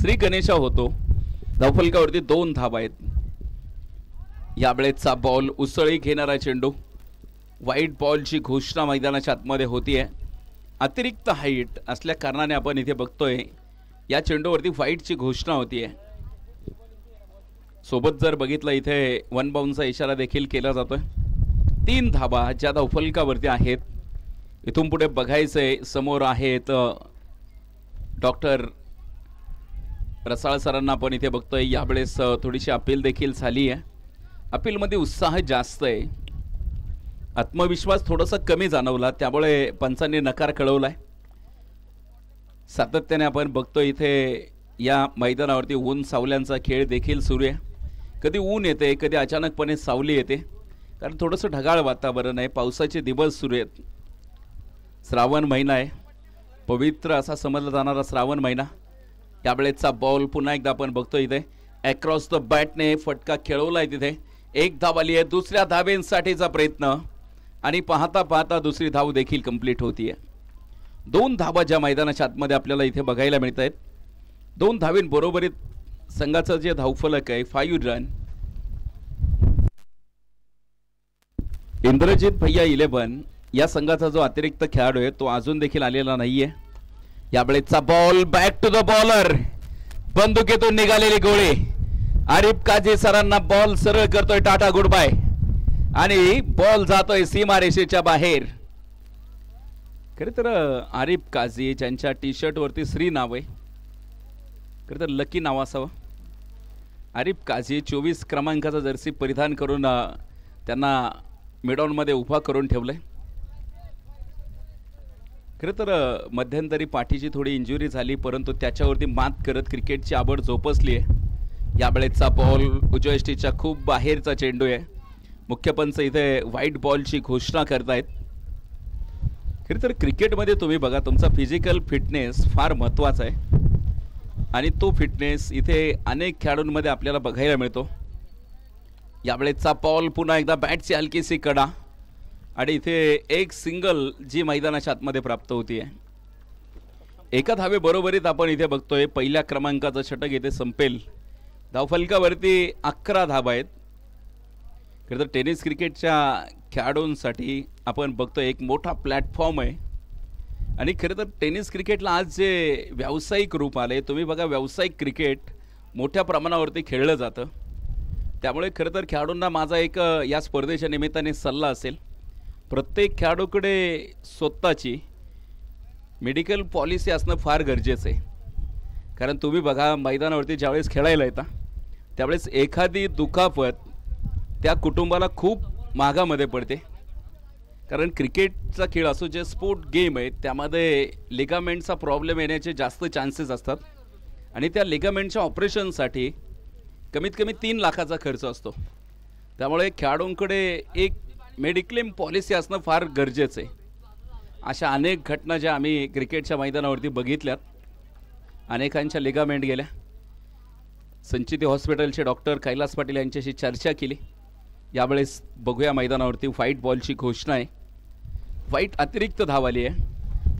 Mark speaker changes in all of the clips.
Speaker 1: श्री गणेशा होतो. धावफलकावरती 2 धावा आहेत. यावेळेचा बॉल उसळी घेणारा चेंडू. वाईट बॉलची घोषणा मैदानाच्या आतमध्ये होतीये. अतिरिक्त हाईट असल्या कारणाने आपण इथे बघतोय या चेंडूवरती व्हाईटची घोषणा होतीये. सोबत जर बघितलं इथे 1 बाउंसचा इशारा देखील केला जातोय. 3 धावा ज्या धावफलकावरती आहेत. इथून पुढे बघायचंय समोर आहेत डॉक्टर रसाळ सरांना आपण इथे बघतोय. यावेळेस थोडीशी अपील देखील झाली आहे. अपीलमध्ये उत्साह जास्त आहे. आत्मविश्वास थोडासा कमी जाणवला त्यामुळे पंचांनी नकार कळवलाय. सातत्याने आपण बघतोय इथे या मैदानावरती ऊन सावल्यांचा खेळ देखील सुरू आहे. कधी ऊन येते कधी अचानकपणे सावली येते कारण थोडंसं ढगाळ वातावरण आहे. पावसाचे दिवस सुरू आहेत. श्रावण महिना आहे. पवित्र असा समजला जाणारा श्रावण महिना. यावेळेचा बॉल पुन्हा एकदा आपण बघतोय इथे अक्रॉस द बॅटने फटका खेळवलाय. तिथे 1 धाव आली आहे. दुसऱ्या धावेंसाठीचा प्रयत्न आणि पाहता पाहता दुसरी धाव देखील कंप्लीट होतीये. 2 धावा ज्या मैदानाच्या आतमध्ये आपल्याला इथे बघायला मिळत आहेत. 2 धावेंबरोबरीत संघाचं जे धावफलक आहे 5 रन. इंद्रजित भैया 11 या संघाचा जो अतिरिक्त खेळाडू आहे तो अजून देखील आलेला नाहीये. यावेळेचा ball back to the bowler. बंदुकीतून निघालेली गोळी. आरिफ काझी सरांना बॉल सरळ करतोय टाटा गुड बाय आणि बॉल जातोय सीमारेषेच्या बाहेर. खरे तर आरिफ काझी ज्यांच्या टी शर्ट वरती श्री नाव आहे. खरे तर लकी नाव असावं. आरिफ काझी 24 क्रमांकाचा जर्सी परिधान करून त्यांना मिडॉन मध्ये उभा करून ठेवलंय. खरं तर मध्यंतरी पाठीची थोडी इंजुरी झाली परंतु त्याच्यावरती मात करत क्रिकेटची आवड जोपासली आहे. यावेळेचा बॉल उजव्या यष्टीच्या खूप बाहेरचा चेंडू आहे. मुख्य पंच इथे व्हाईट बॉलची घोषणा करतायत. खरं तर क्रिकेटमध्ये तुम्ही बघा तुमचा फिजिकल फिटनेस फार महत्त्वाचा आहे आणि तो फिटनेस इथे अनेक खेळाडूंमध्ये आपल्याला बघायला मिळतो. यावेळेचा बॉल पुन्हा एकदा बॅटची हलकीशी कडा आणि इथे एक सिंगल जी मैदानाच्या आतमध्ये प्राप्त होतीये. एका धावे बरोबरीत आपण इथे बघतोय पहिल्या क्रमांकाचं षटक इथे संपेल. धावफलकावरती 11 धावा आहेत. खरं तर टेनिस क्रिकेटच्या खेळाडूंसाठी आपण बघतोय एक मोठा प्लॅटफॉर्म आहे आणि खरं तर टेनिस क्रिकेटला आज जे व्यावसायिक रूप आले तुम्ही बघा व्यावसायिक क्रिकेट मोठ्या प्रमाणावरती खेळलं जातं. त्यामुळे खरं तर खेळाडूंना माझा एक या स्पर्धेच्या निमित्ताने सल्ला असेल. प्रत्येक खेळाडूकडे स्वतःची मेडिकल पॉलिसी असणं फार गरजेचं आहे. कारण तुम्ही बघा मैदानावरती ज्यावेळेस खेळायला येता त्यावेळेस एखादी दुखापत त्या कुटुंबाला खूप महागामध्ये पडते. कारण क्रिकेटचा खेळ असो जे स्पोर्ट गेम आहे त्यामध्ये लिगामेंटचा प्रॉब्लेम येण्याचे जास्त चान्सेस असतात आणि त्या लिगामेंटच्या ऑपरेशनसाठी कमीत कमी 3 लाखाचा खर्च असतो. त्यामुळे खेळाडूंकडे एक मेडिक्लेम पॉलिसी असणं फार गरजेचं आहे. अशा अनेक घटना ज्या आम्ही क्रिकेटच्या मैदानावरती बघितल्यात. अनेकांच्या लिगामेंट गेल्या. संचिती हॉस्पिटलचे डॉक्टर कैलास पाटील यांच्याशी चर्चा केली. यावेळेस बघूया मैदानावरती व्हाईट बॉलची घोषणा आहे. व्हाईट अतिरिक्त धाव आली आहे.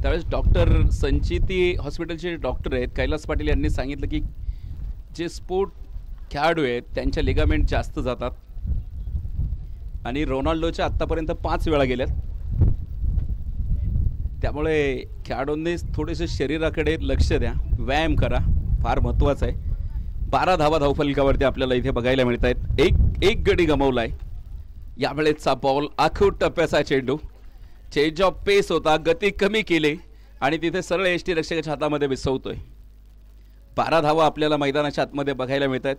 Speaker 1: त्यावेळेस डॉक्टर संचिती हॉस्पिटलचे डॉक्टर आहेत कैलास पाटील यांनी सांगितलं की जे स्पोर्ट खेळाडू आहेत त्यांच्या लिगामेंट जास्त जातात आणि रोनाल्डोच्या आत्तापर्यंत 5 वेळा गेल्यात. त्यामुळे खेळाडूंनी थोडेसे शरीराकडे लक्ष द्या. व्यायाम करा फार महत्त्वाचं आहे. 12 धावा धावफलकावरती आपल्याला इथे बघायला मिळत आहेत. एक गडी गमावलाय. यावेळेचा बॉल आखूट टप्प्याचा चेंडू. चेंज ऑफ पेस होता. गती कमी केली आणि तिथे सरळ एसटी रक्षकाच्या हातामध्ये विसवतोय. 12 धावा आपल्याला मैदानाच्या आतमध्ये बघायला मिळत आहेत.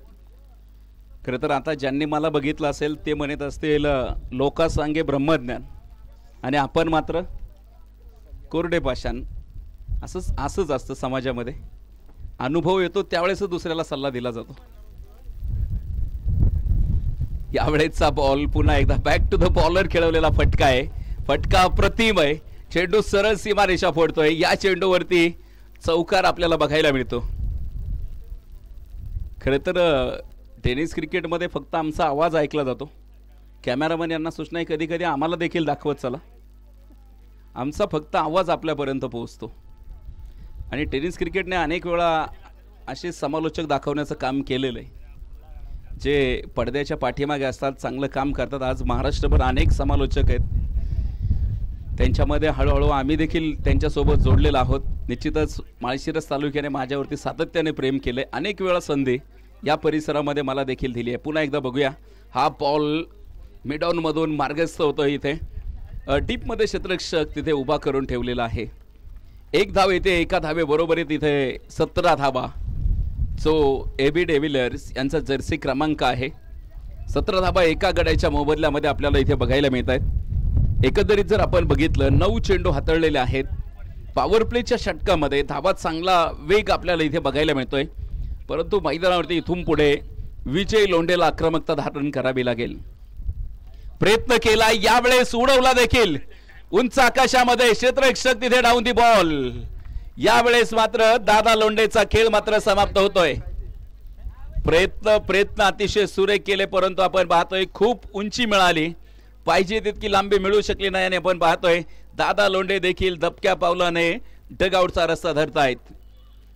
Speaker 1: खरं तर आता ज्यांनी मला बघितलं असेल ते म्हणत असतील लोकासांगे ब्रह्मज्ञान आणि आपण मात्र कोरडे पाषाण. असंच असतं समाजामध्ये. अनुभव येतो त्यावेळेस दुसऱ्याला सल्ला दिला जातो. यावेळेचा बॉल पुन्हा एकदा बॅक टू द बॉलर खेळवलेला फटका आहे. फटका अप्रतिम आहे. चेंडू सरळ सीमारेषा फोडतोय. या चेंडूवरती चौकार आपल्याला बघायला मिळतो. खरं तर टेनिस क्रिकेटमध्ये फक्त आमचा आवाज ऐकला जातो. कॅमेरामन यांना सूचना आहे कधी कधी आम्हाला देखील दाखवत चला. आमचा फक्त आवाज आपल्यापर्यंत पोहोचतो आणि टेनिस क्रिकेटने अनेक वेळा असे समालोचक दाखवण्याचं काम केलेलं आहे, जे पडद्याच्या पाठीमागे असतात, चांगलं काम करतात. आज महाराष्ट्रभर अनेक समालोचक आहेत, त्यांच्यामध्ये हळूहळू आम्ही देखील त्यांच्यासोबत जोडलेलो आहोत. निश्चितच माळशिरस तालुक्याने माझ्यावरती सातत्याने प्रेम केले, अनेक वेळा संधी या परिसरामध्ये मला देखील दिली आहे. पुन्हा एकदा बघूया, हा बॉल मिडॉनमधून मार्गस्थ होतो. इथे डीपमध्ये क्षेत्ररक्षक तिथे उभा करून ठेवलेला आहे. एक धाव येते, एका धावे बरोबरीत इथे 17 धावा, जो AB डेव्हिलियर्स यांचा जर्सी क्रमांक आहे. 17 धावा एका गड्याच्या मोबदल्यामध्ये आपल्याला इथे बघायला मिळत आहेत. एकंदरीत जर आपण बघितलं, 9 चेंडू हाताळलेले आहेत. पॉवर प्लेच्या षटकामध्ये धावा चांगला वेग आपल्याला इथे बघायला मिळतोय, परंतु मैदानावरती इथून पुढे विजय लोंढेला आक्रमकता धारण करावी लागेल. प्रयत्न केला, यावेळेस उडवला देखील उंच आकाशामध्ये. क्षेत्ररक्षक तिथे डाऊन दी बॉल. यावेळेस मात्र दादा लोंढेचा खेळ मात्र समाप्त होतोय. प्रयत्न अतिशय सुरेख केले, परंतु आपण पाहतोय खूप उंची मिळाली, पाहिजे तितकी लांबी मिळू शकली नाही. आणि आपण पाहतोय दादा लोंढे देखील दबक्या पावलाने डगआउटचा रस्ता धरतायत.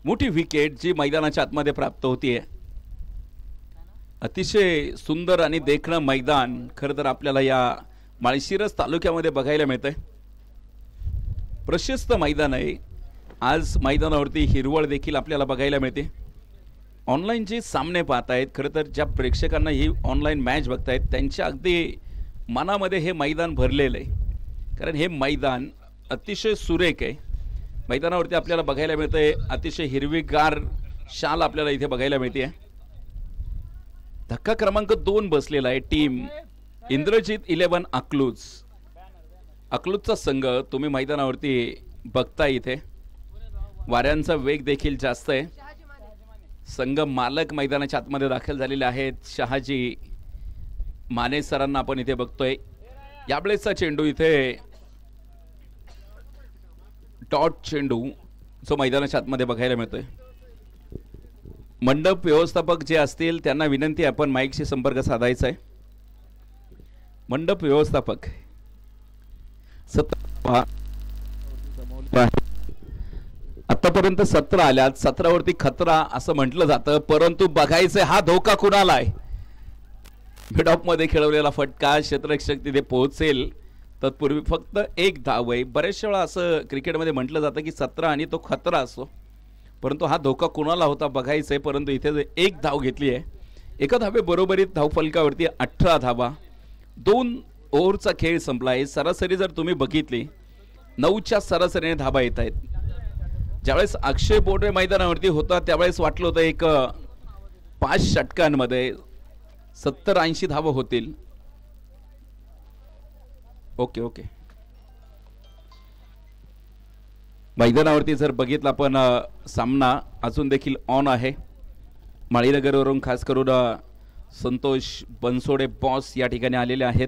Speaker 1: मोठी विकेट जी मैदानाच्या आतमध्ये प्राप्त होतीये. अतिशय सुंदर आणि देखणं मैदान खरं तर आपल्याला या माळशिरस तालुक्यामध्ये बघायला मिळतंय. प्रशस्त मैदान आहे. आज मैदानावरती हिरवळ देखील आपल्याला बघायला मिळते. ऑनलाईन जे सामने पाहत आहेत, खरं तर ज्या प्रेक्षकांना ही ऑनलाईन मॅच बघतायत त्यांच्या अगदी मनामध्ये हे मैदान भरलेलं आहे, कारण हे मैदान अतिशय सुरेख आहे. मैदानावरती आपल्याला बघायला मिळतंय अतिशय हिरवीगार शाल आपल्याला इथे बघायला मिळते. धक्का क्रमांक 2 बसलेला आहे. टीम इंद्रजित 11 अकलूज. अकलूजचा संघ तुम्ही मैदानावरती बघताय. इथे वाऱ्यांचा वेग देखील जास्त आहे. संघ मालक मैदानाच्या आतमध्ये दाखल झालेले आहेत. शहाजी माने सरांना आपण इथे बघतोय. यावेळेसचा चेंडू इथे डॉट चेंडू जो मैदानाच्या आतमध्ये बघायला मिळतोय. मंडप व्यवस्थापक जे असतील त्यांना विनंती, आपण माईकशी संपर्क साधायचा आहे. मंडप व्यवस्थापक आतापर्यंत 17 आल्यात. 17 वरती खतरा असं म्हटलं जातं, परंतु बघायचं हा धोका कुणाला आहे. मिडऑफ मध्ये खेळवलेला फटका, क्षेत्ररक्षक तिथे पोहोचेल तत्पूर्वी फक्त एक धाव आहे. बरेचशा वेळा असं क्रिकेटमध्ये म्हटलं जातं की 17 आणि तो खतरा असतो, परंतु हा धोका कुणाला होता बघायचंय. परंतु इथे एक धाव घेतली आहे. एका धावे बरोबरीत धाव फलकावरती 18 धावा. 2 ओव्हरचा खेळ संपलाय. सरासरी जर तुम्ही बघितली 9च्या सरासरीने धावा येत आहेत. ज्यावेळेस अक्षय बोर्डे मैदानावरती होता त्यावेळेस वाटलं होतं एक 5 षटकांमध्ये 70-80 धावा होतील. ओके मैदानावरती जर बघितलं आपण सामना अजून देखील ऑन आहे. माळीनगरवरून खास करून संतोष बनसोडे बॉस या ठिकाणी आलेले आहेत.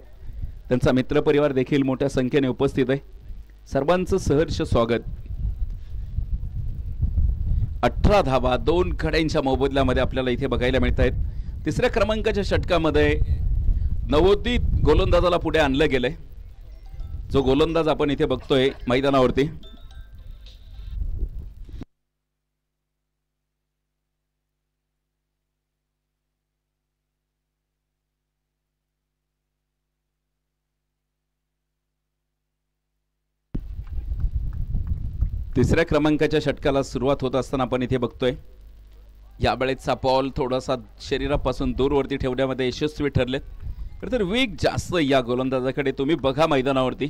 Speaker 1: त्यांचा मित्रपरिवार देखील मोठ्या संख्येने उपस्थित आहे. सर्वांचं सहर्ष स्वागत. 18 धावा 2 खड्यांच्या मोबदल्यामध्ये आपल्याला इथे बघायला मिळत आहेत. तिसऱ्या क्रमांकाच्या षटकामध्ये नवोदित गोलंदाजाला पुढे आणलं गेलंय. जो गोलंदाज आपण इथे बघतोय मैदानावरती, तिसऱ्या क्रमांकाच्या षटकाला सुरुवात होत असताना आपण इथे बघतोय यावेळेचा बॉल थोडासा शरीरापासून दूरवरती ठेवण्यामध्ये यशस्वी ठरलेत. तर वेग जास्त या गोलंदाजाकडे तुम्ही बघा मैदानावरती,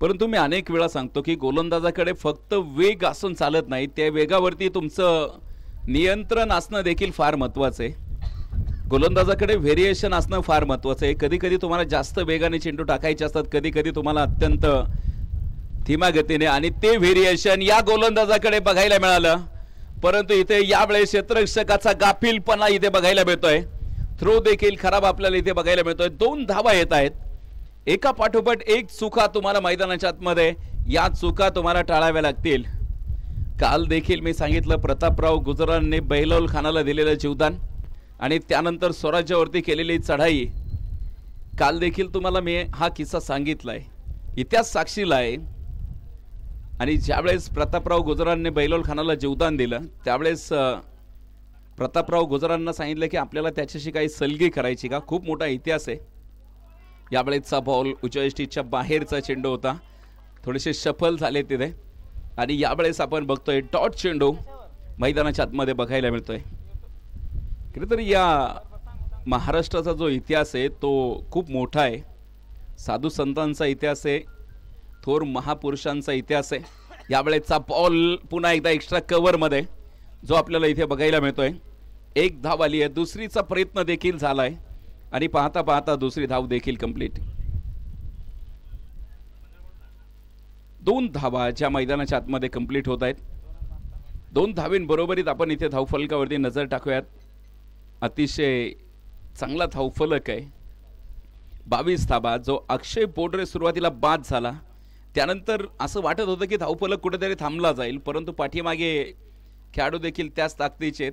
Speaker 1: परंतु मी अनेक वेळा सांगतो की गोलंदाजाकडे फक्त वेग असून चालत नाही, त्या वेगावरती तुमचं नियंत्रण असणं देखील फार महत्त्वाचं आहे. गोलंदाजाकडे व्हेरिएशन असणं फार महत्त्वाचं आहे. कधी कधी तुम्हाला जास्त वेगाने चेंडू टाकायचे असतात, कधी कधी तुम्हाला अत्यंत धीम्या गतीने, आणि ते व्हेरिएशन या गोलंदाजाकडे बघायला मिळालं. परंतु इथे यावेळेस क्षेत्ररक्षकाचा गाफीलपणा इथे बघायला मिळतोय. थ्रो देखील खराब आपल्याला इथे बघायला मिळतोय. 2 धावा येत आहेत. एका पाठोपाठ एक चुका तुम्हाला मैदानाच्या आतमध्ये, या चुका तुम्हाला टाळाव्या लागतील. काल देखील मी सांगितलं प्रतापराव गुजरांनी बेहलौल खानाला दिलेलं जीवदान आणि त्यानंतर स्वराज्यावरती केलेली चढाई. काल देखील तुम्हाला मी हा किस्सा सांगितलाय, इतिहास साक्षीला आहे. आणि ज्यावेळेस प्रतापराव गुजरांनी बेहलौल खानाला जीवदान दिलं त्यावेळेस प्रतापराव गुजरांना सांगितलं की आपल्याला त्याच्याशी काही सलगी करायची का, खूप मोठा इतिहास आहे. यावेळेचा बॉल उजव्या यष्टीच्या बाहेरचा चेंडू होता, थोडेसे सफल झाले तिथे आणि यावेळेस आपण बघतोय डॉट चेंडू मैदानाच्या आतमध्ये बघायला मिळतोय. खरं या महाराष्ट्राचा जो इतिहास आहे तो खूप मोठा आहे. साधू संतांचा इतिहास आहे, थोर महापुरुषांचा इतिहास आहे. यावेळेचा बॉल पुन्हा एकदा एक्स्ट्रा कव्हरमध्ये जो आपल्याला इथे बघायला मिळतोय. एक धाव आली आहे, दुसरीचा प्रयत्न देखील झालाय आणि पाहता पाहता दुसरी धाव देखील कंप्लीट. 2 धावा ज्या मैदानाच्या आतमध्ये कंप्लीट होत आहेत. 2 धावींबरोबरीत आपण इथे धावफलकावरती नजर टाकूयात. अतिशय चांगला धावफलक आहे. 22 धावा जो अक्षय पोडरे सुरुवातीला बाद झाला, त्यानंतर असं वाटत होतं की धावफलक कुठेतरी थांबला जाईल, परंतु पाठीमागे खेळाडू देखील त्याच ताकदीचे,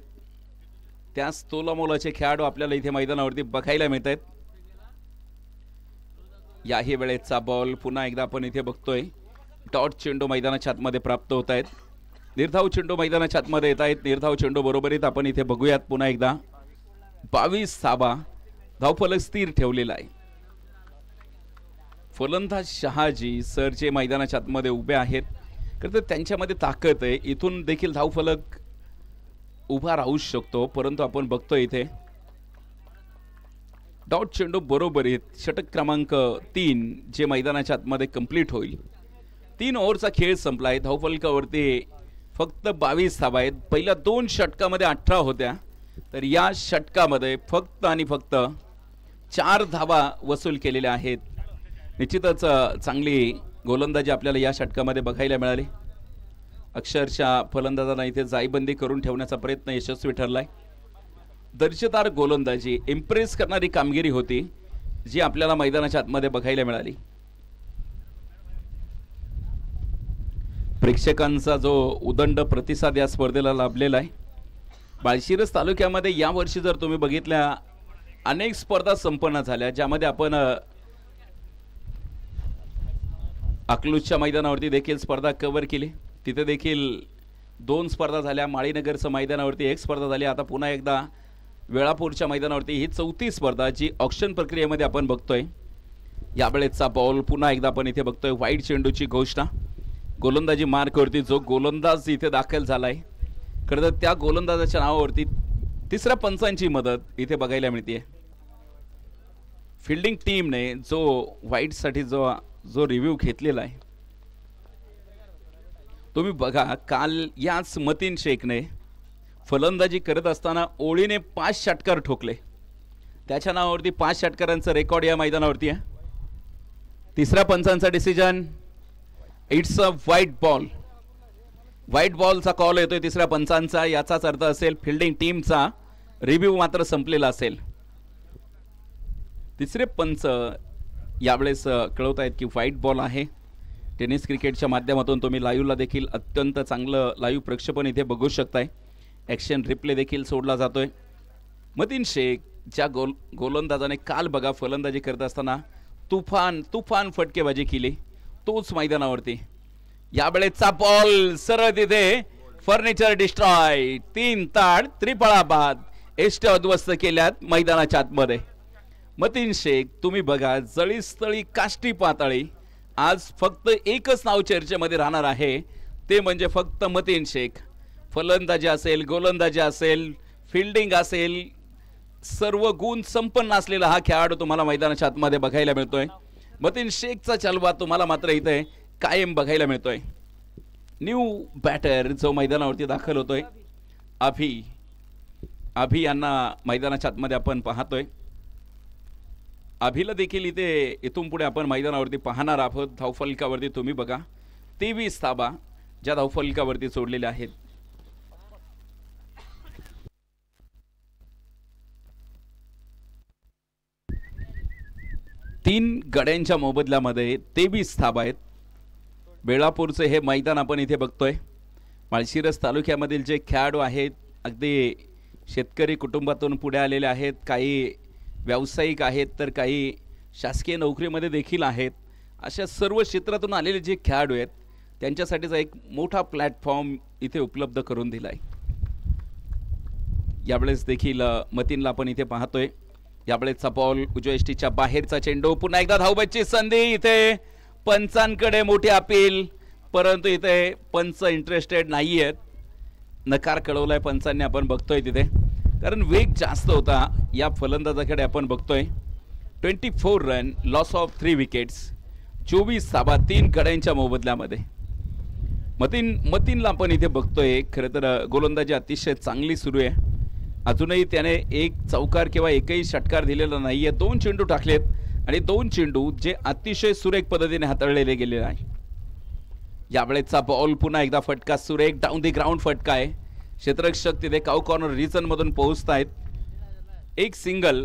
Speaker 1: त्याच तोलामोलाचे खेळाडू आपल्याला इथे मैदानावरती बघायला मिळत आहेत. याही वेळेचा बॉल पुन्हा एकदा आपण इथे बघतोय. डॉट चेंडू मैदानाच्या आतमध्ये प्राप्त होत आहेत. निर्धाव चेंडू मैदानाच्या आतमध्ये येत आहेत. निर्धाव चेंडू बरोबरीत आपण इथे बघूयात पुन्हा एकदा 22 धावा धावफलक स्थिर ठेवलेला आहे. फलंदाज शहाजी सर जे मैदानाच्या आतमध्ये उभे आहेत, तर त्यांच्यामध्ये ताकद आहे. इथून देखील धावफलक उभा राहू शकतो, परंतु आपण बघतोय इथे डॉट चेंडू बरोबरीत षटक क्रमांक 3 जे मैदानाच्या आतमध्ये कंप्लीट होईल. 3 ओव्हरचा खेळ संपलाय. धावफलकावरती फक्त 22 धावा आहेत. पहिल्या 2 षटकामध्ये 18 होत्या, तर या षटकामध्ये फक्त आणि फक्त 4 धावा वसूल केलेल्या आहेत. निश्चितच चांगली गोलंदाजी आपल्याला या षटकामध्ये बघायला मिळाली. अक्षरशः फलंदाजांना इथे जाईबंदी करून ठेवण्याचा प्रयत्न यशस्वी ठरलाय. दर्जेदार गोलंदाजी, इम्प्रेस करणारी कामगिरी होती जी आपल्याला मैदानाच्या आतमध्ये बघायला मिळाली. प्रेक्षकांचा जो उदंड प्रतिसाद या स्पर्धेला लाभलेला आहे. माळशिरस तालुक्यामध्ये यावर्षी जर तुम्ही बघितल्या अनेक स्पर्धा संपन्न झाल्या, ज्यामध्ये आपण अकलूजच्या मैदानावरती देखील स्पर्धा कव्हर केली. तिथे देखील 2 स्पर्धा झाल्या. माळीनगरच्या मैदानावरती 1 स्पर्धा झाली. आता पुन्हा एकदा वेळापूरच्या मैदानावरती ही 4थी स्पर्धा जी ऑक्शन प्रक्रियेमध्ये आपण बघतोय. यावेळेचा बॉल पुन्हा एकदा आपण इथे बघतोय. वाईट चेंडूची घोषणा. गोलंदाजी मार्कवरती जो गोलंदाज इथे दाखल झालाय, खरं तर त्या गोलंदाजाच्या नावावरती 3ऱ्या पंचांची मदत इथे बघायला मिळते. फिल्डिंग टीमने जो वाईटसाठी जो रिव्ह्यू घेतलेला आहे, तुम्ही बघा. काल याच मतीन शेखने फलंदाजी करत असताना ओळीने 5 षटकार ठोकले. त्याच्या नावावरती 5 षटकारांचं रेकॉर्ड या मैदानावरती आहे. 3ऱ्या पंचांचा decision, it's a white ball. White बॉलचा कॉल येतोय 3ऱ्या पंचांचा. याचाच अर्थ असेल फिल्डिंग टीमचा रिव्ह्यू मात्र संपलेला असेल. 3रे पंच यावेळेस कळवत आहेत की व्हाईट बॉल आहे. टेनिस क्रिकेटच्या माध्यमातून तुम्ही लाईव्हला देखील अत्यंत चांगलं लाईव्ह प्रक्षेपण इथे बघू शकताय. ॲक्शन रिप्ले देखील सोडला जातोय. मतीन शेख ज्या गोलंदाजाने काल बघा फलंदाजी करत असताना तुफान फटकेबाजी केली, तोच मैदानावरती यावेळेचा बॉल सरळ तिथे फर्निचर डिस्ट्रॉय. 3 ताड त्रिफळा बाद एष्ट्या उद्ध्वस्त केल्यात मैदानाच्या आतमध्ये. मतीन शेख तुम्ही बघा, जळीस्थळी काष्टी पाताळी. आज फक्त एकच नाव चर्चेमध्ये राहणार आहे, ते म्हणजे फक्त मतीन शेख. फलंदाजी असेल, गोलंदाजी असेल, फिल्डिंग असेल, सर्व गुण संपन्न असलेला हा खेळाडू तुम्हाला मैदानाच्या आतमध्ये बघायला मिळतोय. मतीन शेखचा चलवा तुम्हाला मात्र इथे कायम बघायला मिळतोय. न्यू बॅटर जो मैदानावरती दाखल होतोय, अभि यांना मैदानाच्या आतमध्ये आपण पाहतोय. अभिला देखील इथून पुढे आपण मैदानावरती पाहणार आहोत. धावफलकावरती तुम्ही बघा 23 धावा ज्या धावफलकावरती सोडलेल्या आहेत. तीन गड्यांच्या मोबदल्यामध्ये 23 धावा आहेत. वेळापूरचे हे मैदान आपण इथे बघतोय. माळशिरस तालुक्यामधील जे खेळाडू आहेत, अगदी शेतकरी कुटुंबातून पुढे आलेले आहेत, काही व्यावसायिक आहेत, तर काही शासकीय नोकरीमध्ये देखील आहेत. अशा सर्व क्षेत्रातून आलेले जे खेळाडू आहेत त्यांच्यासाठीचा एक मोठा प्लॅटफॉर्म इथे उपलब्ध करून दिला आहे. यावेळेस देखील मतीनला आपण इथे पाहतोय. यावेळेसचा बॉल उजव्या यष्टीच्या बाहेरचा चेंडू, पुन्हा एकदा धावबाची संधी. इथे पंचांकडे मोठी अपील, परंतु इथे पंच इंटरेस्टेड नाही आहेत. नकार कळवलाय पंचांनी आपण बघतोय तिथे, कारण वेग जास्त होता या फलंदाजाकडे आपण बघतोय. 24 रन, लॉस ऑफ 3 विकेट्स, 24 धावा 3 गड्यांच्या मोबदल्यामध्ये. मतीनला आपण इथे बघतोय. खरं तर गोलंदाजी अतिशय चांगली सुरू आहे. अजूनही त्याने एक चौकार किंवा एकही षटकार दिलेला नाहीये. 2 चेंडू टाकलेत आणि 2 चेंडू जे अतिशय सुरेख पद्धतीने हाताळलेले गेलेले आहे. यावेळेसचा बॉल पुन्हा एकदा फटका सुरेख डाऊन दी ग्राउंड फटका आहे. क्षेत्ररक्षक तिथे काउ कॉर्नर रिजन मधून पोहोचतायत. एक सिंगल,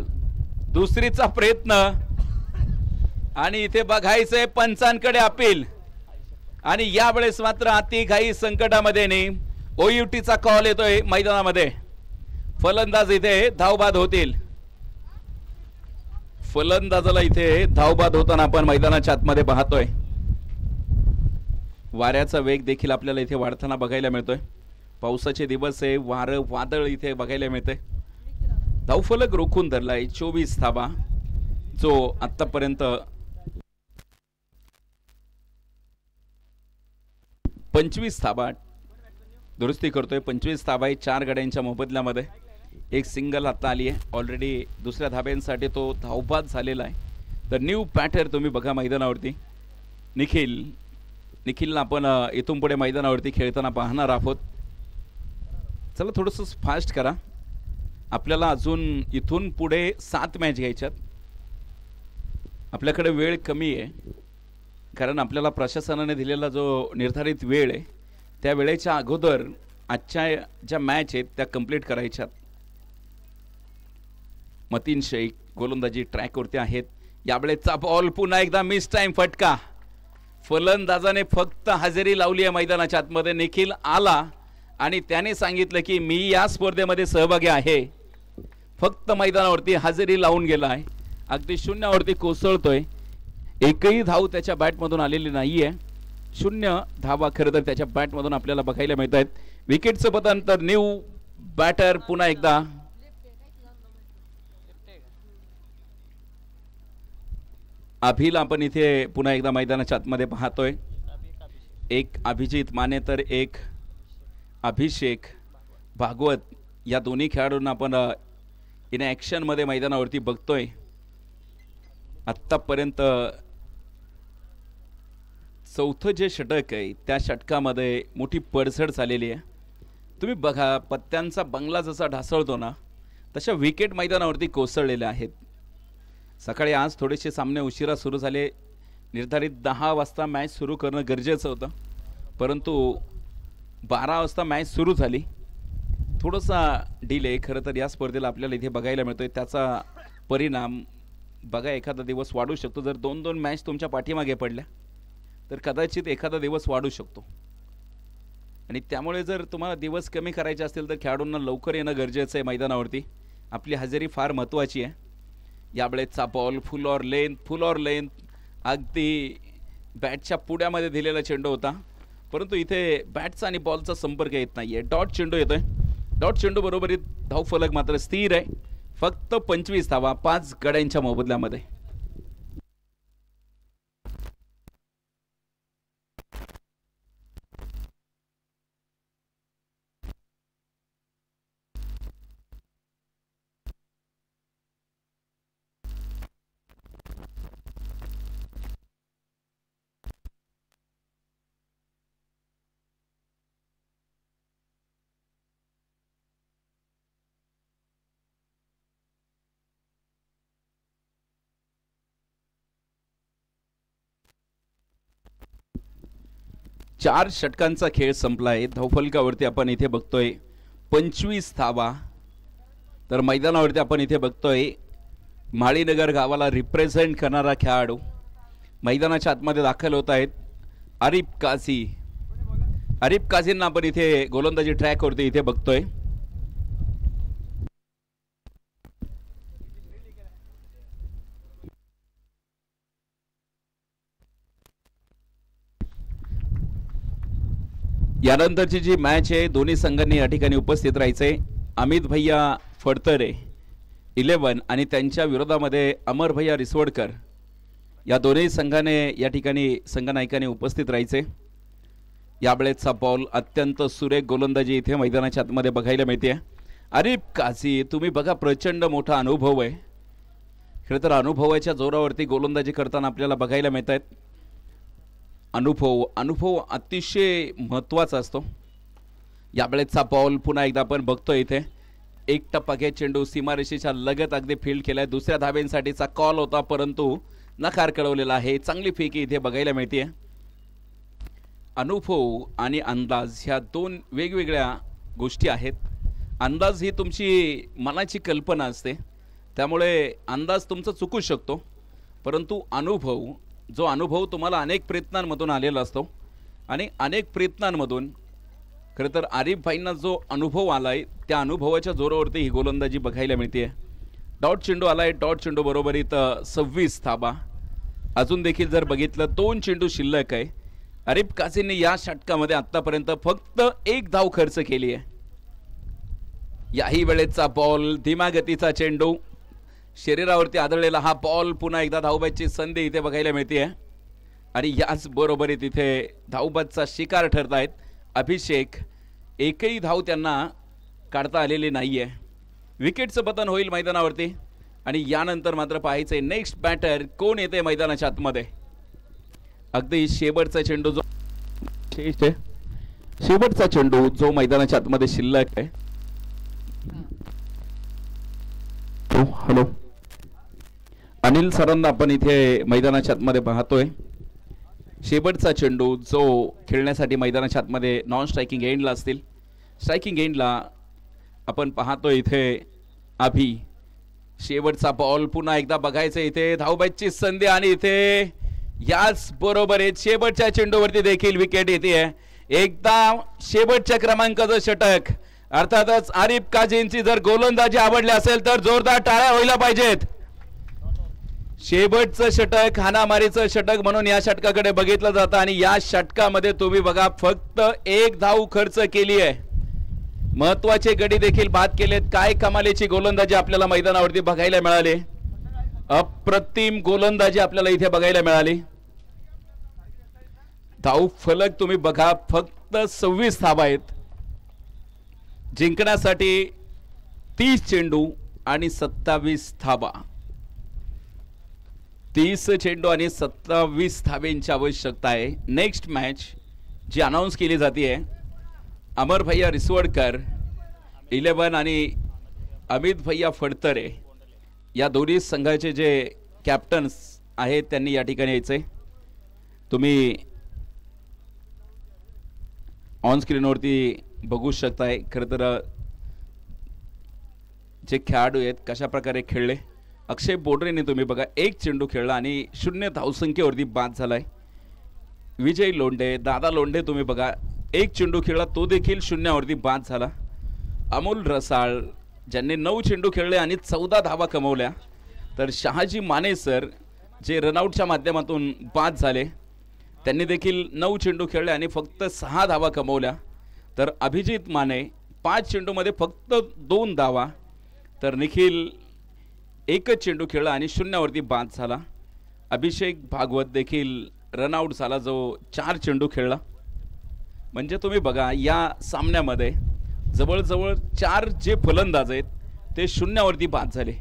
Speaker 1: दुसरीचा प्रयत्न आणि इथे बघायचंय पंचांकडे अपील. आणि यावेळेस मात्र अतिघाई संकटामध्ये ओयूटीचा कॉल येतोय मैदानामध्ये. फलंदाज इथे धावबाद होतील. फलंदाजाला इथे धावबाद होताना आपण मैदानाच्या आतमध्ये पाहतोय. वाऱ्याचा वेग देखील आपल्याला इथे वाढताना बघायला मिळतोय. पावसाचे दिवस आहे, वारं वादळ इथे बघायला मिळते. धावफलक रोखून धरलाय 24 धावा, जो आतापर्यंत 25 धावा दुरुस्ती करतोय. 25 धावा आहे 4 गड्यांच्या मोबदल्यामध्ये. एक सिंगल आता आली आहे. ऑलरेडी दुसऱ्या धाब्यांसाठी तो धावबाद झालेला आहे. तर न्यू बॅटर तुम्ही बघा मैदानावरती. निखिलला आपण इथून पुढे मैदानावरती खेळताना पाहणार आहोत. चला थोडंसं फास्ट करा, आपल्याला अजून इथून पुढे 7 मॅच घ्यायच्यात. आपल्याकडे वेळ कमी आहे, कारण आपल्याला प्रशासनाने दिलेला जो निर्धारित वेळ आहे त्या वेळेच्या अगोदर आजच्या ज्या मॅच आहेत त्या कंप्लीट करायच्यात. मतीन शेख गोलंदाजी ट्रॅकवरती आहेत. यावेळेचा बॉल पुन्हा एकदा मिस टाइम फटका. फलंदाजाने फक्त हजेरी लावली आहे मैदानाच्या आतमध्ये. निखिल आला आणि त्याने सांगितलं की मी या स्पर्धेमध्ये सहभागी आहे. फक्त मैदानावरती हजेरी लावून गेला आहे. अगदी शून्यावरती कोसळतोय. एकही धाव त्याच्या बॅटमधून आलेली नाहीये. 0 धावा खरं तर त्याच्या बॅटमधून आपल्याला बघायला मिळत आहेत. विकेटचं पतन. न्यू बॅटर पुन्हा एकदा अभिला आपण इथे पुन्हा एकदा मैदानाच्या आतमध्ये पाहतोय. एक अभिजित माने तर एक अभिषेक भागवत या दोन्ही खेळाडूंना आपण इन ॲक्शन मध्ये मैदानावरती बघतोय. आत्तापर्यंत चौथं जे षटक आहे त्या षटकामध्ये मोठी पडझड झालेली आहे. तुम्ही बघा, पत्त्यांचा बंगला जसा ढासळतो ना तशा विकेट मैदानावरती कोसळलेल्या आहेत. सकाळी आज थोडेसे सामने उशिरा सुरू झाले. निर्धारित 10 वाजता मॅच सुरू करणं गरजेचं होतं, परंतु 12 वाजता मॅच सुरू झाली. थोडासा डिले खरं तर या स्पर्धेला आपल्याला इथे बघायला मिळतोय. त्याचा परिणाम बघा, एखादा दिवस वाढू शकतो. जर 2-2 मॅच तुमच्या पाठीमागे पडल्या तर कदाचित एखादा दिवस वाढू शकतो. आणि त्यामुळे जर तुम्हाला दिवस कमी करायचे असतील तर खेळाडूंना लवकर येणं गरजेचं आहे मैदानावरती. आपली हजेरी फार महत्त्वाची आहे. यावेळेसचा बॉल फुल ऑर लेंथ अगदी बॅटच्या पुढ्यामध्ये दिलेला चेंडू होता, परंतु इथे बॅटचा आणि बॉलचा संपर्क येत नाहीये. डॉट चेंडू येतोय. डॉट चेंडू बरोबरीत धावफलक मात्र स्थिर आहे. फक्त 25 धावा 5 गड्यांच्या मोबदल्यामध्ये. चार षटकांचा खेळ संपलाय. धावफलकावरती आपण इथे बघतोय 25 धावा. तर मैदानावरती आपण इथे बघतोय माळीनगर गावाला रिप्रेझेंट करणारा खेळाडू मैदानाच्या आतमध्ये दाखल होत आहेत. आरिफ काझींना आपण इथे गोलंदाजी ट्रॅकवरती इथे बघतोय. यानंतरची जी मॅच आहे दोन्ही संघांनी या ठिकाणी उपस्थित राहायचंय. अमित भैया फडतरे 11 आणि त्यांच्या विरोधामध्ये अमर भैया रिसवडकर या दोन्ही संघाने या ठिकाणी संघनायकाने उपस्थित राहायचे। यावेळेचा बॉल अत्यंत सुरेख गोलंदाजी इथे मैदानाच्या आतमध्ये बघायला मिळते। आरिफ काझी तुम्ही बघा प्रचंड मोठा अनुभव आहे। खरं तर अनुभवाच्या जोरावरती गोलंदाजी करताना आपल्याला बघायला मिळत आहेत। अनुभव अतिशय महत्त्वाचा असतो। यावेळेचा बॉल पुन्हा एकदा आपण बघतोय इथे एक टप्पा घेत चेंडू सीमारेषेच्या लगत अगदी फील्ड केलाय। दुसऱ्या धाब्यांसाठीचा कॉल होता परंतु नकार कळवलेला आहे। चांगली फेकी इथे बघायला मिळते। अनुभव आणि अंदाज ह्या दोन वेगवेगळ्या गोष्टी आहेत। अंदाज ही तुमची मनाची कल्पना असते त्यामुळे अंदाज तुमचा चुकू शकतो, परंतु जो अनुभव तुम्हाला अनेक प्रयत्नांमधून आलेला असतो आणि अनेक प्रयत्नांमधून खरं तर आरिफ भाईंना जो अनुभव आलाय त्या अनुभवाच्या जोरावरती ही गोलंदाजी बघायला मिळते। डॉट चेंडू आलाय। डॉट चेंडू बरोबरीत 26 धाबा। अजून देखील जर बघितलं 2 चेंडू शिल्लक आहे। आरिफ काझींनी या षटकामध्ये आतापर्यंत फक्त 1 धाव खर्च केली आहे। याही वेळेचा बॉल धीमा गतीचा चेंडू शरीरावरती आदळलेला हा बॉल पुन्हा एकदा धावबादची संधी इथे बघायला मिळते आणि याच बरोबरीत इथे धावबादचा शिकार ठरत आहेत अभिषेक। एकही धाव त्यांना काढता आलेली नाहीये। विकेटचं पतन होईल मैदानावरती आणि यानंतर मात्र पाहायचंय नेक्स्ट बॅटर कोण येते मैदानाच्या आतमध्ये। अगदी शेवटचा चेंडू जो मैदानाच्या आतमध्ये शिल्लक आहे। हॅलो अनिल सरांना आपण इथे मैदानाच्या आतमध्ये पाहतोय। शेवटचा चेंडू जो खेळण्यासाठी मैदानाच्या आतमध्ये नॉन स्ट्रायकिंग एंडला असतील। स्ट्रायकिंग एंडला आपण पाहतोय इथे अभि। शेवटचा बॉल पुन्हा एकदा बघायचं इथे धावबादची संधी आणि इथे याच बरोबर आहे शेवटच्या चेंडूवरती देखील विकेट येते। एकदा शेवटच्या क्रमांकाचं षटक अर्थातच आरिफ काझींची जर गोलंदाजी आवडली असेल तर जोरदार टाळ्या व्हायला पाहिजेत। शेवटचं षटक हाणामारीचं षटक म्हणून या षटकाकडे बघितलं जातं आणि या षटकामध्ये तुम्ही बघा फक्त 1 धाव खर्च केली आहे। महत्त्वाचे गडी देखील बाद केलेत। काय कमालीची गोलंदाजी आपल्याला मैदानावरती बघायला मिळाली। अप्रतिम गोलंदाजी आपल्याला इथे बघायला मिळाली। धाव फलक तुम्ही बघा फक्त 26 धावा आहेत। जिंकण्यासाठी 30 चेंडू आणि 27 धावा। 30 चेंडू आणि 27 धाब्यांची आवश्यकता आहे। नेक्स्ट मॅच जी अनाउन्स केली जाते अमर भैया रिसवडकर 11 आणि अमित भैया फडतरे या दोन्ही संघाचे जे कॅप्टन्स आहेत त्यांनी या ठिकाणी यायचे। तुम्ही ऑन स्क्रीनवरती बघू शकताय। खरं तर जे खेळाडू आहेत कशा प्रकारे खेळले। अक्षय बोडरेने तुम्ही बघा 1 चेंडू खेळला आणि 0 धावसंख्येवरती बाद झालाय। विजय लोंढे दादा लोंढे तुम्ही बघा 1 चेंडू खेळला तो देखील 0वरती बाद झाला। अमोल रसाळ ज्यांनी 9 चेंडू खेळले आणि 14 धावा कमवल्या। तर शहाजी माने सर जे रनआउटच्या माध्यमातून बाद झाले त्यांनी देखील 9 चेंडू खेळले आणि फक्त 6 धावा कमवल्या। तर अभिजित माने 5 चेंडूमध्ये फक्त 2 धावा। तर निखिल 1च चेंडू खेळला आणि 0वरती बाद झाला। अभिषेक भागवत देखील रनआउट झाला जो 4 चेंडू खेळला। म्हणजे तुम्ही बघा या सामन्यामध्ये जवळजवळ 4 जे फलंदाज आहेत ते 0वरती बाद झाले।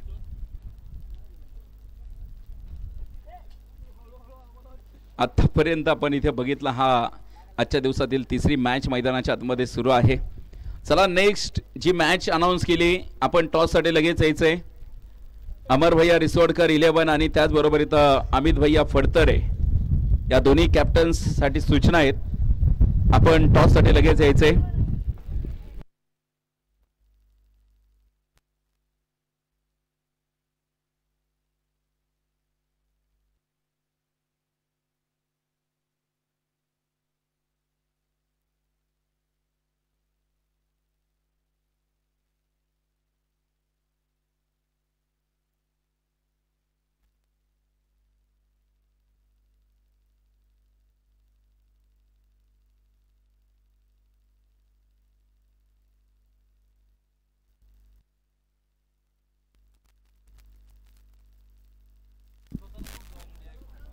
Speaker 1: आतापर्यंत आपण इथे बघितला हा आजच्या दिवसातील तिसरी मॅच मैदानाच्या आतमध्ये सुरू आहे। चला नेक्स्ट जी मॅच अनाउन्स केली आपण टॉससाठी लगेच यायचंय। अमर भैया रिसोडकर 11 आणि त्याचबरोबर इथं अमित भैया फडतरे या दोन्ही कॅप्टन्स साठी सूचना आहेत। आपण टॉससाठी लगेच यायचंय।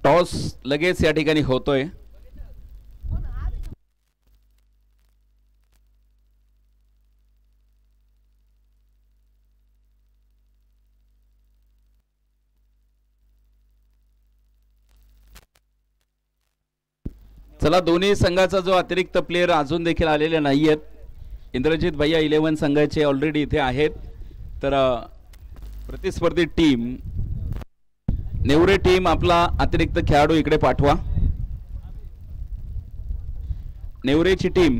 Speaker 1: टॉस लगेच या ठिकाणी होतोय. चला, दोन्ही संघाचा जो अतिरिक्त प्लेयर अजून देखील आलेले नाहीयेत. इंद्रजित भैया 11 संघाचे ऑलरेडी इथे आहेत. तर प्रतिस्पर्धी टीम नेवरे टीम आपला अतिरिक्त खेळाडू इकडे पाठवा. नेवरेची टीम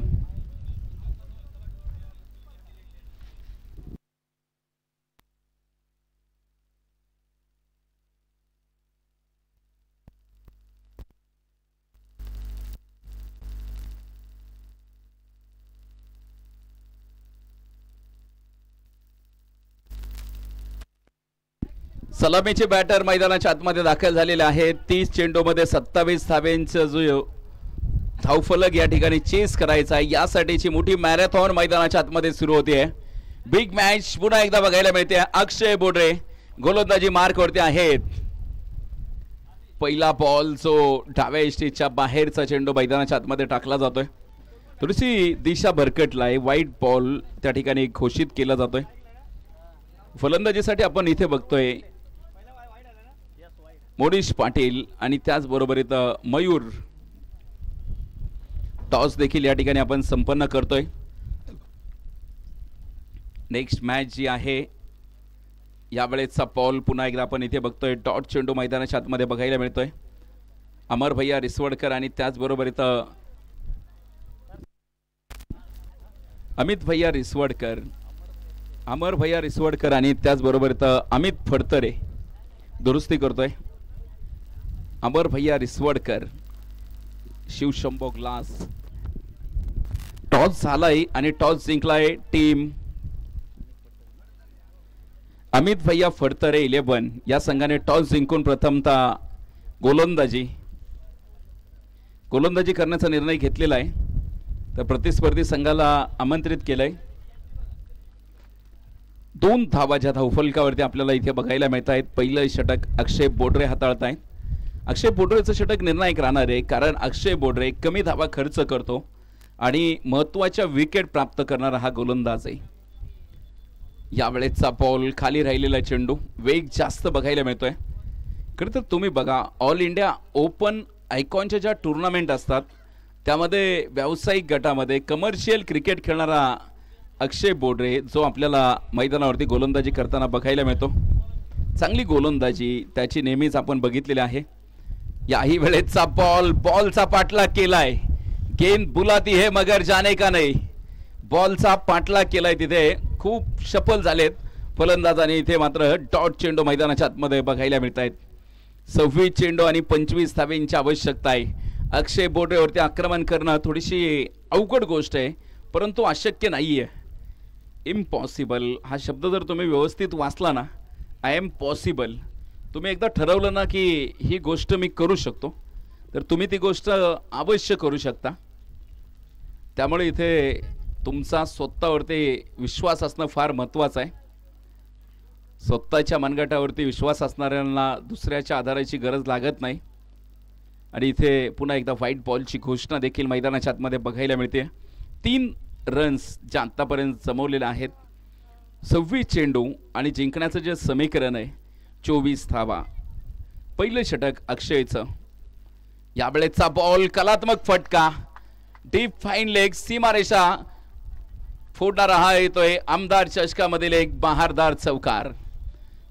Speaker 1: सलामीचे बॅटर मैदानाच्या आतमध्ये दाखल झालेले आहेत. 30 चेंडूमध्ये 27 धाब्यांचा जो धावफलक या ठिकाणी चेस करायचा आहे, यासाठीची मोठी मॅरेथॉन मैदानाच्या आतमध्ये सुरू होते. बिग मॅच पुन्हा एकदा बघायला मिळते. अक्षय बोडरे गोलंदाजी मार्कवरती आहेत. पहिला बॉल जो डाव्या इष्टीच्या बाहेरचा चेंडू मैदानाच्या आतमध्ये टाकला जातोय. थोडीशी दिशा भरकटलाय. वाईट बॉल त्या ठिकाणी घोषित केला जातोय. फलंदाजीसाठी आपण इथे बघतोय मोनिश पाटील आणि त्याचबरोबर इथं मयूर. टॉस देखील या ठिकाणी आपण संपन्न करतोय. नेक्स्ट मॅच जी आहे यावेळेचा बॉल पुन्हा एकदा आपण इथे बघतोय. डॉट चेंडू मैदानाच्या आतमध्ये बघायला मिळतोय. अमर भैया रिसवडकर आणि त्याचबरोबर इथं अमित भैया रिसवडकर, अमर भैया रिसवडकर आणि त्याचबरोबर इथं अमित फडतरे दुरुस्ती करतोय. अमर भैया रिसवडकर, शिवशंभो ग्लास. टॉस झालाय आणि टॉस जिंकलाय टीम अमित भैया फडतरे 11 या संघाने टॉस जिंकून प्रथमतः गोलंदाजी करण्याचा निर्णय घेतलेला आहे. तर प्रतिस्पर्धी संघाला आमंत्रित केलंय. 2 धावा ज्या धावफलकावरती आपल्याला इथे बघायला मिळत आहेत. पहिलं षटक अक्षय बोडरे हाताळत आहेत. अक्षय बोडरेचं षटक निर्णायक राहणार आहे, कारण अक्षय बोडरे कमी धावा खर्च करतो आणि महत्त्वाच्या विकेट प्राप्त करणारा हा गोलंदाज आहे. यावेळेचा बॉल खाली राहिलेला चेंडू, वेग जास्त बघायला मिळतोय. खरं तर तुम्ही बघा, ऑल इंडिया ओपन आयकॉनच्या ज्या टुर्नामेंट असतात त्यामध्ये व्यावसायिक गटामध्ये कमर्शियल क्रिकेट खेळणारा अक्षय बोडरे जो आपल्याला मैदानावरती गोलंदाजी करताना बघायला मिळतो. चांगली गोलंदाजी त्याची नेहमीच आपण बघितलेली आहे. याही वेळेचा बॉलचा पाठलाग केलाय. गेंद बुलाती है मगर जाने का नाही. बॉलचा पाठलाग केलाय. तिथे खूप सफल झालेत फलंदाजांनी. इथे मात्र डॉट चेंडू मैदानाच्या आतमध्ये बघायला मिळत आहेत. 26 चेंडू आणि 25 धाब्यांची आवश्यकता आहे. अक्षय बोडरेवरती आक्रमण करणं थोडीशी अवघड गोष्ट आहे, परंतु अशक्य नाही आहे. इम्पॉसिबल हा शब्द जर तुम्ही व्यवस्थित वाचला ना, आय एम पॉसिबल, तुम्ही एकदा ठरवलं ना की ही गोष्ट मी करू शकतो, तर तुम्ही ती गोष्ट अवश्य करू शकता. त्यामुळे इथे तुमचा स्वतःवरती विश्वास असणं फार महत्त्वाचं आहे. स्वतःच्या मनगटावरती विश्वास असणाऱ्यांना दुसऱ्याच्या आधाराची गरज लागत नाही. आणि इथे पुन्हा एकदा व्हाईट बॉलची घोषणा देखील मैदानाच्या आतमध्ये बघायला मिळते. 3 रन्स ज्या आत्तापर्यंत जमवलेले आहेत. 26 चेंडू आणि जिंकण्याचं जे समीकरण आहे 24 धावा. पहिलं षटक अक्षयचं. यावेळेचा बॉल कलात्मक फटका, डीप फाईन लेग, सीमारेषा फोडणारा हा येतोय. आमदार चषकामधील एक बहारदार चौकार.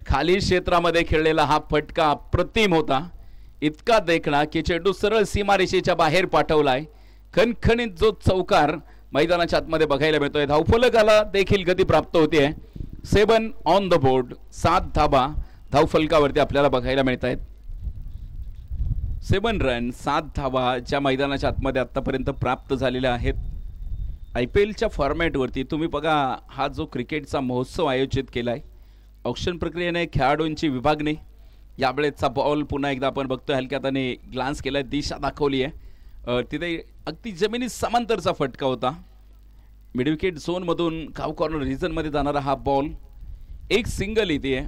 Speaker 1: खाली क्षेत्रामध्ये खेळलेला हा फटका अप्रतिम होता. इतका देखणा की चेंडू सरळ सीमारेषेच्या बाहेर पाठवलाय. खणखणीत जो चौकार मैदानाच्या आतमध्ये बघायला मिळतोय. धावफलकाला देखील गती प्राप्त होते. 7 ऑन द बोर्ड. 7 धाबा धावफलकावरती आपल्याला बघायला मिळत आहेत. 7 रन 7 धावा ज्या मैदानाच्या आतमध्ये आतापर्यंत प्राप्त झालेल्या आहेत. IPLच्या फॉर्मॅटवरती तुम्ही बघा, हा जो क्रिकेटचा महोत्सव आयोजित केलाय, ऑक्शन प्रक्रियेने खेळाडूंची विभागणी. यावेळेचा बॉल पुन्हा एकदा आपण बघतोय. हलक्या हाताने ग्लान्स केलाय, दिशा दाखवली आहे. तिथे अगदी जमिनी समांतरचा फटका होता. मिड विकेट झोनमधून काव कॉर्नर रिजनमध्ये जाणारा हा बॉल. एक सिंगल इथे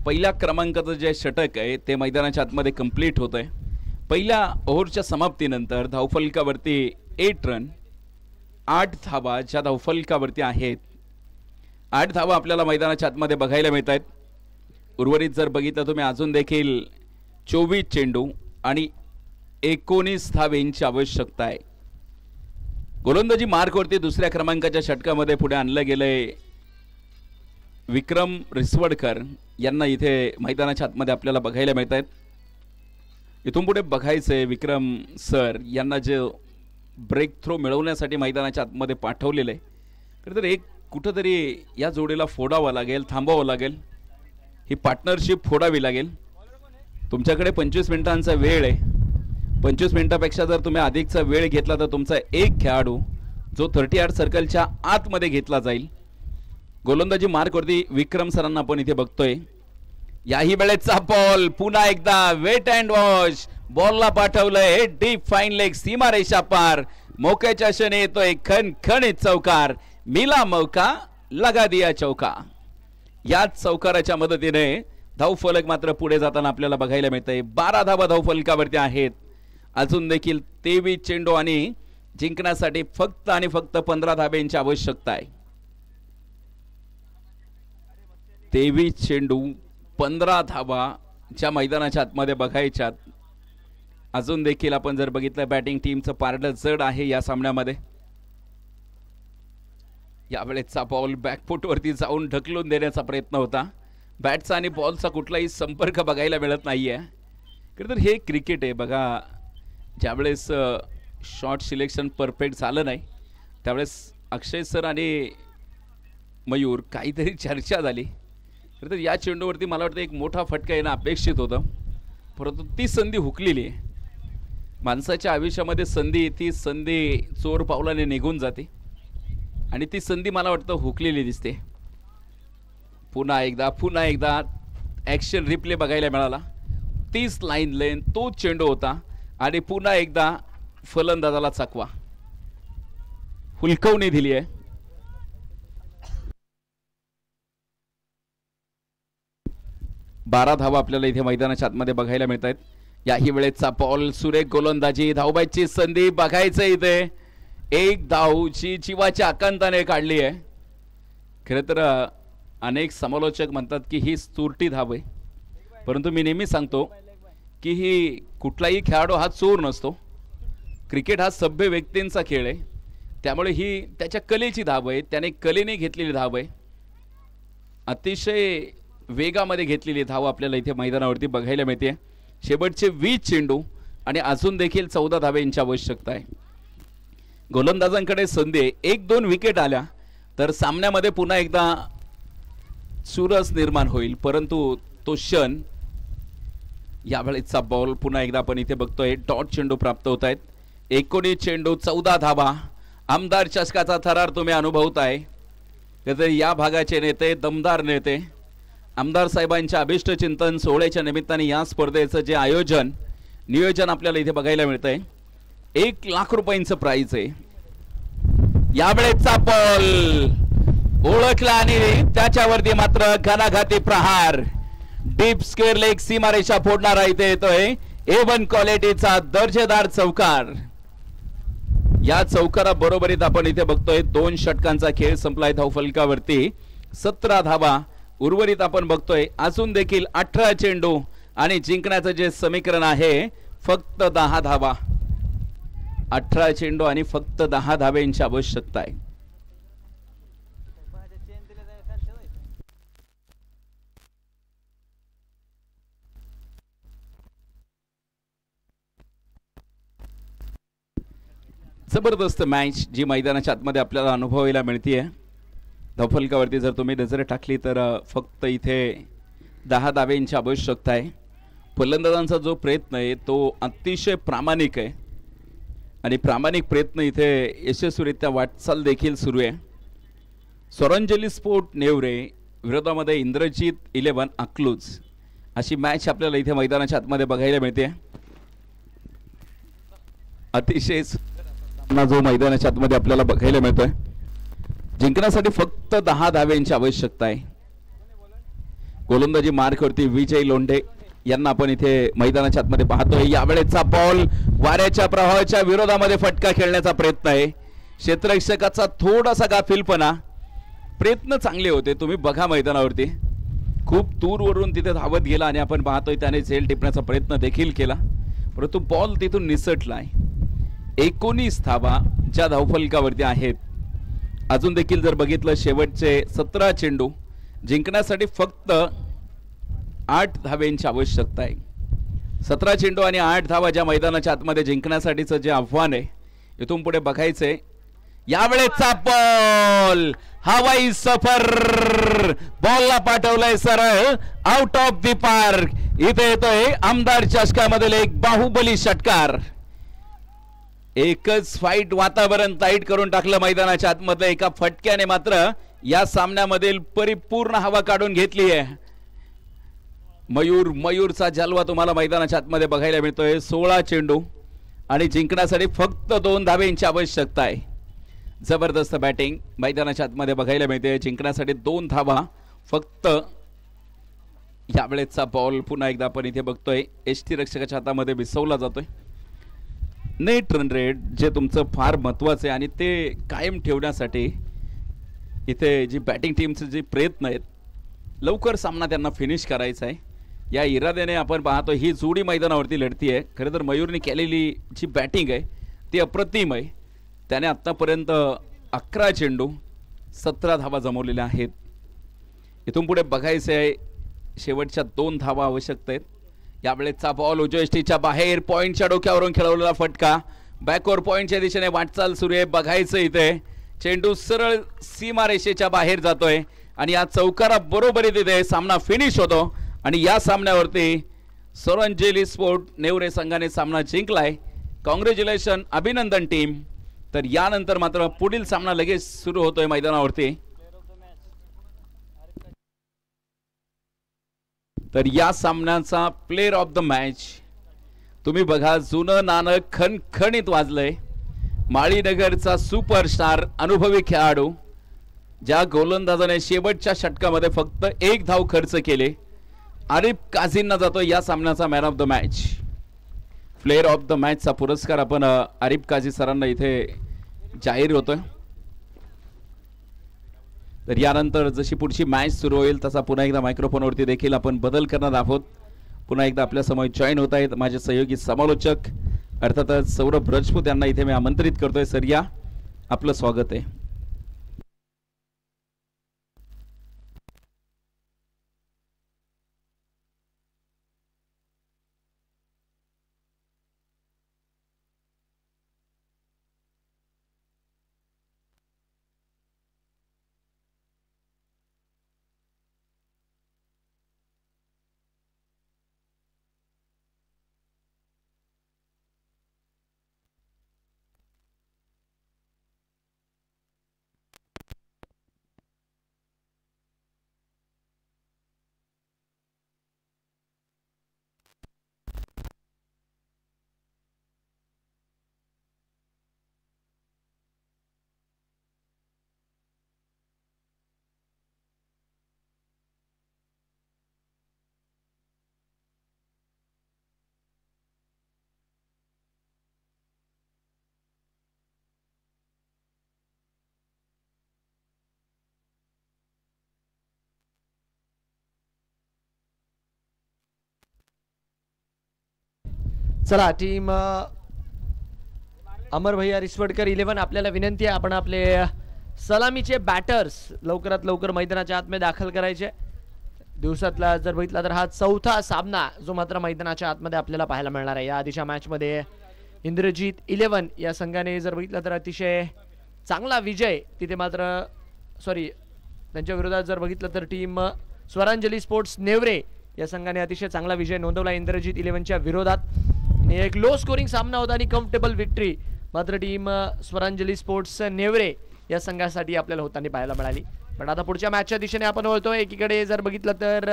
Speaker 1: पहिल्या क्रमांकाचं जे षटक आहे ते मैदानाच्या आतमध्ये कंप्लीट होत आहे. पहिल्या ओव्हरच्या समाप्तीनंतर धावफलकावरती 8 रन 8 धावा ज्या धावफलकावरती आहेत. 8 धावा आपल्याला मैदानाच्या आतमध्ये बघायला मिळत आहेत. उर्वरित जर बघितलं तुम्ही अजून देखील 24 चेंडू आणि 19 धावेंची आवश्यकता आहे. गोलंदाजी मार्कवरती दुसऱ्या क्रमांकाच्या षटकामध्ये पुढे आणलं गेलंय विक्रम रिसवडकर यांना इथे मैदानाच्या आतमध्ये आपल्याला बघायला मिळत आहेत. इथून पुढे बघायचंय विक्रम सर यांना जे ब्रेक थ्रो मिळवण्यासाठी मैदानाच्या आतमध्ये पाठवलेलं आहे. खरं तर एक कुठंतरी या जोडीला फोडावं लागेल, थांबावं लागेल, ही पार्टनरशिप फोडावी लागेल. तुमच्याकडे 25 मिनिटांचा वेळ आहे. 25 मिनिटापेक्षा जर तुम्ही अधिकचा वेळ घेतला तर तुमचा एक खेळाडू जो 38 सर्कलच्या आतमध्ये घेतला जाईल. गोलंदाजी मार्कवरती विक्रम सरांना आपण इथे बघतोय. याही वेळेचा बॉल पुन्हा एकदा वेट अँड वॉश बॉलला पाठवलंय डीप फाईन लेग सीमारेषा पार. मौक्याच्या क्षणी येतोय खणखणीत चौकार. मिला मौका लगा दिया चौका. याच चौकाराच्या मदतीने धावफलक मात्र पुढे जाताना आपल्याला बघायला मिळतंय. 12 धावा धावफलकावरती आहेत. अजून देखील 23 चेंडू आणि जिंकण्यासाठी फक्त आणि फक्त 15 धाब्यांची आवश्यकता आहे. 23 चेंडू 15 धावा ज्या मैदानाच्या आतमध्ये बघायच्यात. अजून देखील आपण जर बघितलं बॅटिंग टीमचं पारडं जड आहे या सामन्यामध्ये. यावेळेचा बॉल बॅकफुटवरती जाऊन ढकलून देण्याचा प्रयत्न होता. बॅटचा आणि बॉलचा कुठलाही संपर्क बघायला मिळत नाहीये. खरं तर हे क्रिकेट आहे बघा. ज्यावेळेस शॉट सिलेक्शन परफेक्ट झालं नाही त्यावेळेस अक्षय सर आणि मयूर काहीतरी चर्चा झाली. खरं तर या चेंडूवरती मला वाटतं एक मोठा फटका येणं अपेक्षित होतं, परंतु ती संधी हुकलेली आहे. माणसाच्या आयुष्यामध्ये संधी ती संधी चोर पावलाने निघून जाते आणि ती संधी मला वाटतं हुकलेली दिसते. पुन्हा एकदा ॲक्शन रिप्ले बघायला मिळाला. 30 लाईन लेन तो चेंडू होता आणि पुन्हा एकदा फलंदाजाला चकवा हुलकवणी दिली आहे. बारा धावा आपल्याला इथे मैदानाच्या आतमध्ये बघायला मिळत आहेत. याही वेळेचा बॉल सुरेख गोलंदाजी धावबाईची संधी बघायचं इथे. एक धाव जी जीवाच्या आकांताने काढली आहे. खरं तर अनेक समालोचक म्हणतात की ही चोरटी धाव आहे, परंतु मी नेहमी सांगतो की ही कुठलाही खेळाडू हा चोर नसतो. क्रिकेट हा सभ्य व्यक्तींचा खेळ आहे, त्यामुळे ही त्याच्या कलेची धाव आहे. त्याने कलेने घेतलेली धाव आहे. अतिशय वेगामध्ये घेतलेली धाव आपल्याला इथे मैदानावरती बघायला मिळते. शेवटचे 20 चेंडू आणि अजून देखील 14 धाब्यांची आवश्यकता आहे. गोलंदाजांकडे संधी 1-2 विकेट आल्या तर सामन्यामध्ये पुन्हा एकदा चुरस निर्माण होईल, परंतु तो क्षण यावेळेचा बॉल पुन्हा एकदा आपण इथे बघतोय. डॉट चेंडू प्राप्त होत आहेत. 19 चेंडू 14 धावा. आमदार चषकाचा थरार तुम्ही अनुभवताय. या भागाचे नेते दमदार नेते आमदार साहेबांच्या अभिष्ट चिंतन सोहळ्याच्या निमित्ताने या स्पर्धेचं जे नियोजन आपल्याला इथे बघायला मिळतंय. 1 लाख रुपयांचं प्राइज आहे. यावेळेचा बॉल ओळखला आणि त्याच्यावरती मात्र घणाघाती प्रहार. डीप स्क्वेअर लेग सीमारेषा फोडणारा इथे येतोय. A1 क्वालिटीचा दर्जेदार चौकार. या चौकारा बरोबरीत आपण इथे बघतोय 2 षटकांचा खेळ संपलाय. धावफलकावरती 17 धावा. उर्वरित आपण बघतोय अजून देखील 18 चेंडू आणि जिंकण्याचं जे समीकरण आहे फक्त 10 धावा. 18 चेंडू आणि फक्त 10 धाब्यांची आवश्यकता आहे. जबरदस्त मॅच जी मैदानाच्या आतमध्ये आपल्याला अनुभवायला मिळते. धावफलकावरती जर तुम्ही नजर टाकली तर फक्त इथे 10 धाब्यांची आवश्यकता आहे. फलंदाजांचा जो प्रयत्न आहे तो अतिशय प्रामाणिक आहे आणि प्रामाणिक प्रयत्न इथे यशस्वीरित्या वाटचाल देखील सुरू आहे. स्वरांजली स्पोर्ट नेवरे विरोधामध्ये इंद्रजित 11 अकलूज अशी मॅच आपल्याला इथे मैदानाच्या आतमध्ये बघायला मिळते. अतिशय जो मैदानाच्या आतमध्ये आपल्याला बघायला मिळतोय. जिंकण्यासाठी फक्त 10 धाब्यांची आवश्यकता आहे. गोलंदाजी मार्कवरती विजय लोंढे यांना आपण इथे मैदानाच्या आतमध्ये पाहतोय. यावेळेचा बॉल वाऱ्याच्या प्रवाहाच्या विरोधामध्ये फटका खेळण्याचा प्रयत्न आहे. क्षेत्ररक्षकाचा थोडासा गाफीलपणा. प्रयत्न चांगले होते, तुम्ही बघा मैदानावरती खूप दूरवरून तिथे धावत गेला आणि आपण पाहतोय त्याने झेल टिपण्याचा प्रयत्न देखील केला, परंतु बॉल तिथून निसटलाय. 19 धावा ज्या धावफलकावरती आहेत. अजून देखील जर बघितलं शेवटचे 17 चेंडू जिंकण्यासाठी फक्त 8 धावांची आवश्यकता आहे. 17 चेंडू आणि 8 धावा ज्या मैदानाच्या आतमध्ये जिंकण्यासाठीचं जे आव्हान आहे इथून पुढे बघायचंय. यावेळेचा बॉल हवाई सफर, बॉलला पाठवलाय सरळ आउट ऑफ द पार्क. इथे येतोय आमदार चषकामधील एक बाहुबली षटकार. एकच फाईट वातावरण टाईट करून टाकलं मैदानाच्या आतमध्ये. एका फटक्याने मात्र या सामन्यामधील परिपूर्ण हवा काढून घेतली आहे. मयूरचा जलवा तुम्हाला मैदानाच्या आतमध्ये बघायला मिळतोय. 16 चेंडू आणि जिंकण्यासाठी फक्त 2 धावांची आवश्यकता आहे. जबरदस्त बॅटिंग मैदानाच्या आतमध्ये बघायला मिळते. जिंकण्यासाठी 2 धावा फक्त. यावेळेचा बॉल पुन्हा एकदा आपण इथे बघतोय एसटी रक्षकाच्या हातामध्ये विसवला जातोय. नेट रन रेट जे तुमचं फार महत्त्वाचं आहे आणि ते कायम ठेवण्यासाठी इथे जी बॅटिंग टीमचे जे प्रयत्न आहेत लवकर सामना त्यांना फिनिश करायचा आहे या इराद्याने आपण पाहतो ही जोडी मैदानावरती लढती आहे. खरं तर मयूरने केलेली जी बॅटिंग आहे ती अप्रतिम आहे. त्याने आत्तापर्यंत 11 चेंडू 17 धावा जमवलेल्या आहेत. इथून पुढे बघायचं आहे शेवटच्या 2 धावा आवश्यक आहेत. यावेळेचा बॉल उजवेष्टीच्या बाहेर पॉइंटच्या डोक्यावरून खेळवलेला फटका. बॅकवर पॉइंटच्या दिशेने वाटचाल सुरू आहे. बघायचं इथे चेंडू सरळ सीमारेषेच्या बाहेर जातोय आणि या चौकारा बरोबर इथे सामना फिनिश होतो आणि या सामन्यावरती स्वरांजली स्पोर्ट नेवरे संघाने सामना जिंकलाय. कॉंग्रॅच्युलेशन, अभिनंदन टीम. तर यानंतर मात्र पुढील सामना लगेच सुरू होतोय मैदानावरती. तर या सामन्याचा प्लेयर ऑफ द मॅच तुम्ही बघा, जुनं नाणं खणखणीत वाजलंय. माळीनगरचा सुपरस्टार अनुभवी खेळाडू ज्या गोलंदाजाने शेवटच्या षटकामध्ये फक्त 1 धाव खर्च केले, आरिफ काझींना जातो या सामन्याचा man of the match. Player of the मॅचचा पुरस्कार आपण आरिफ काझी सरांना इथे जाहीर होतोय. तर यानंतर जशी पुढची मॅच सुरू होईल तसा पुन्हा एकदा मायक्रोफोनवरती देखील आपण बदल करणार आहोत. पुन्हा एकदा आपल्या समोर जॉईन होत आहेत माझे सहयोगी समालोचक अर्थातच सौरभ राजपूत यांना इथे मी आमंत्रित करतोय. सर या, आपलं स्वागत आहे.
Speaker 2: चला टीम अमर भैया रिसवडकर 11 आपल्याला विनंती आहे आपण आपले सलामीचे बॅटर्स लवकरात लवकर मैदानाच्या आतमध्ये दाखल करायचे. दिवसातला जर बघितला तर हा 4था सामना जो मात्र मैदानाच्या आतमध्ये आपल्याला पाहायला मिळणार आहे. या आधीच्या मॅच मध्ये इंद्रजीत 11 या संघाने जर बघितला तर अतिशय चांगला विजय तिथे मात्र त्यांच्या विरोधात जर बघितलं तर टीम स्वरांजली स्पोर्ट्स नेवरे या संघाने अतिशय चांगला विजय नोंदवला इंद्रजीत 11च्या विरोधात. एक लो स्कोरिंग सामना होता आणि कम्फर्टेबल विक्ट्री मात्र टीम स्वरांजली स्पोर्ट्स नेवरे या संघासाठी आपल्याला होताना पाहायला मिळाली. पण आता पुढच्या मॅचच्या दिशेने आपण वळतोय. एकीकडे जर बघितलं तर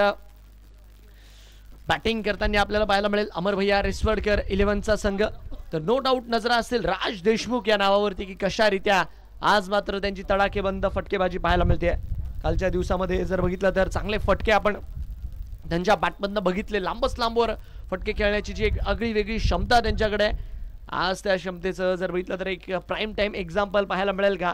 Speaker 2: बॅटिंग करताना आपल्याला पाहायला मिळेल अमर भैया रिसवडकर 11चा संघ. तर नो डाऊट नजरा असतील राज देशमुख या नावावरती की कशारित्या आज मात्र त्यांची तडाखेबंद फटकेबाजी पाहायला मिळते. कालच्या दिवसामध्ये जर बघितलं तर चांगले फटके आपण त्यांच्या बॅटमधनं बघितले लांबच लांबवर फटके खेळण्याची जी एक आगळी वेगळी क्षमता त्यांच्याकडे आहे. आज त्या क्षमतेचं जर बघितलं तर एक प्राईम टाइम एक्झाम्पल पाहायला मिळेल का?